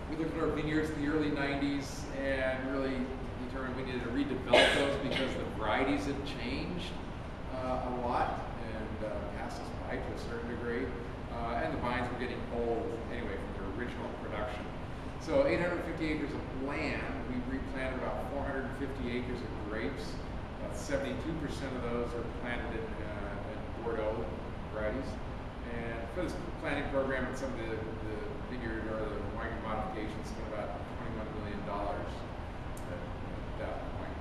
We looked at our vineyards in the early 90s and really determined we needed to redevelop those because the varieties had changed a lot and passed us by to a certain degree. And the vines were getting old anyway from their original production. So 850 acres of land, we replanted about 450 acres of grapes. About 72% of those are planted in Bordeaux varieties. And for this planting program and some of the vineyard or the winery modifications spent about $21 million at that point.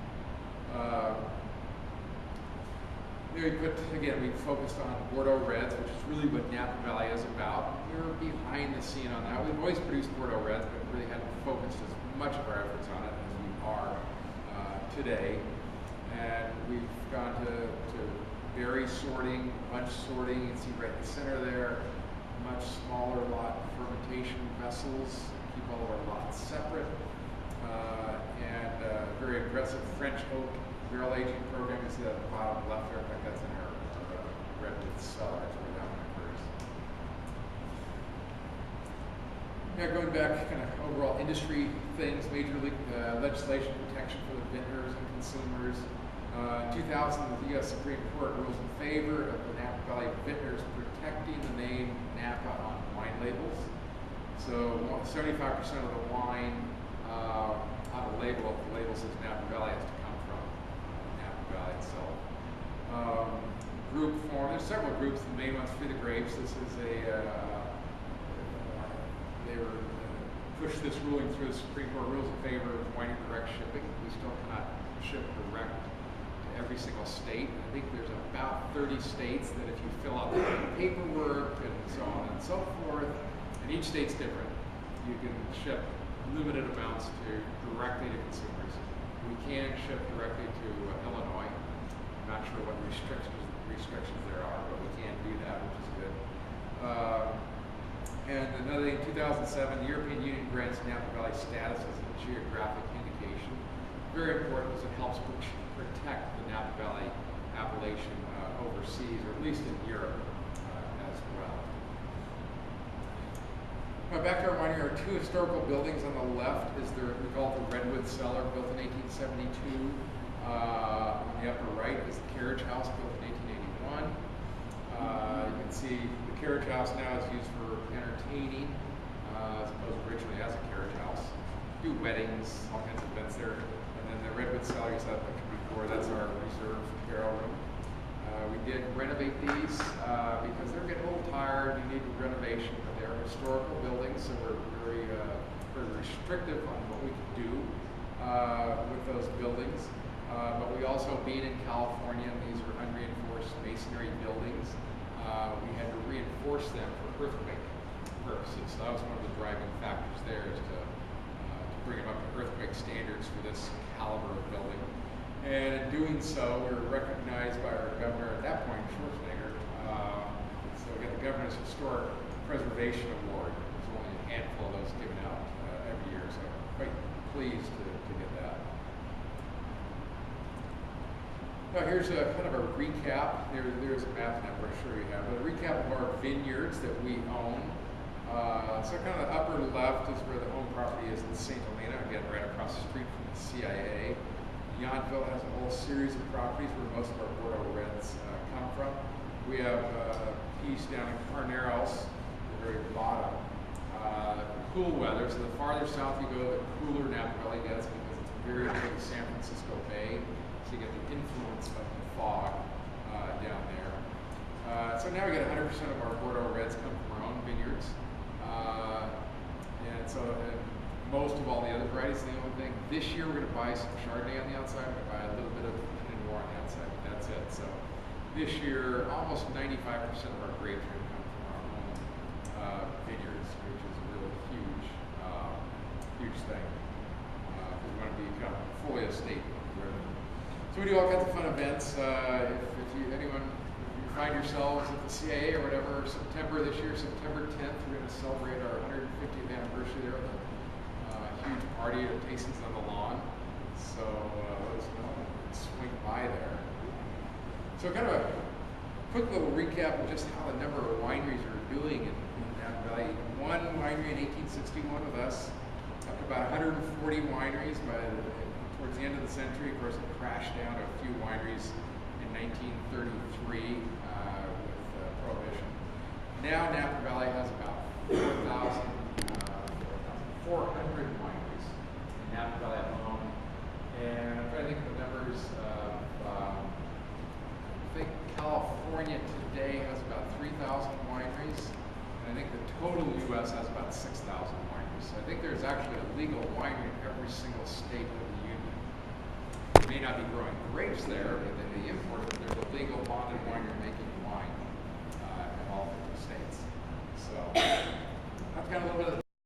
There we focused on Bordeaux Reds, which is really what Napa Valley is about. We were behind the scene on that. We've always produced Bordeaux Reds, but really hadn't focused as much of our efforts on it as we are today. And we've gone to berry sorting, bunch sorting. You can see right in the center there, much smaller lot fermentation vessels, keep all of our lots separate, and very aggressive French oak barrel aging program. You see that at the bottom left there. In fact, that's in our redwood cellar. That's where that one occurs. Now going back kind of overall industry things, major league legislation protection for the vintners and consumers. 2000, the U.S. Supreme Court rules in favor of the Napa Valley vintners protecting the name Napa on wine labels. So 75% of the wine on the label, if the label says Napa Valley, has to come from Napa Valley itself. Group form, there's several groups, the main one's Free the Grapes. This is they were pushed this ruling through the Supreme Court, rules in favor of winery direct shipping. We still cannot ship direct to every single state. I think there's about 30 states that if you fill out the paperwork and so on and so forth, and each state's different, you can ship limited amounts directly to consumers. We can ship directly to Illinois. I'm not sure what restrictions there are, but we can do that, which is good. And another thing, in 2007, the European Union grants Napa Valley status as a geographic indication. Very important because it helps protect the Napa Valley appellation overseas, or at least in Europe as well. Now back to our winery, our two historical buildings on the left is we call it the Redwood Cellar, built in 1872. On the upper right is the carriage house, built in 1881. You can see the carriage house now is used for entertaining, as opposed to originally as a carriage house. Do weddings, all kinds of events there. And then the Redwood Cellar, you saw that before, that's our reserve barrel room. We did renovate these because they're getting a little tired, you need renovation, but they're historical buildings, so we're very restrictive on what we can do with those buildings. But we also, being in California, and these are unreinforced masonry buildings, we had to reinforce them for earthquake purposes. So that was one of the driving factors there, is to bring them up to earthquake standards for this caliber of building. And in doing so, we were recognized by our governor at that point, Schwarzenegger. So we got the Governor's Historic Preservation Award. There's only a handful of those given out every year, so I'm quite pleased to get that. Now here's a kind of a recap. There's a map number, I'm sure you have, but a recap of our vineyards that we own. So kind of the upper left is where the home property is in St. Helena, again right across the street from the CIA. Yountville has a whole series of properties where most of our Bordeaux Reds come from. We have a piece down in Carneros, the very bottom. Cool weather, so the farther south you go, the cooler Napa Valley gets because it's very near the San Francisco Bay. So you get the influence of the fog down there. So now we get 100% of our Bordeaux Reds come from our own vineyards. And so most of all the other varieties, the only thing, this year we're going to buy some Chardonnay on the outside, we're going to buy a little bit of Pinot Noir on the outside, but that's it. So this year, almost 95% of our grapes are going to come from our own vineyards, which is a really huge thing. Because we want to be kind of fully a state driven. So we do all kinds of fun events. If you find yourselves at the CIA or whatever, September this year, September 10th, we're going to celebrate our 150th anniversary there with a huge party at Tastings on the Lawn. So let us know and swing by there. So kind of a quick little recap of just how the number of wineries are doing in Napa Valley. One winery in 1861 with us, about 140 wineries towards the end of the century. Of course, it crashed down to a few wineries in 1933 with Prohibition. Now Napa Valley has about 4,400 wineries in Napa Valley alone. And I'm trying to think of the numbers. I think California today has about 3,000 wineries. And I think the total U.S. has about 6,000 wineries. So I think there's actually a legal winery in every single state of the union. They may not be growing grapes there, but they import it. There's a legal bonded winery making wine in all 50 states. So that's kind of a little bit of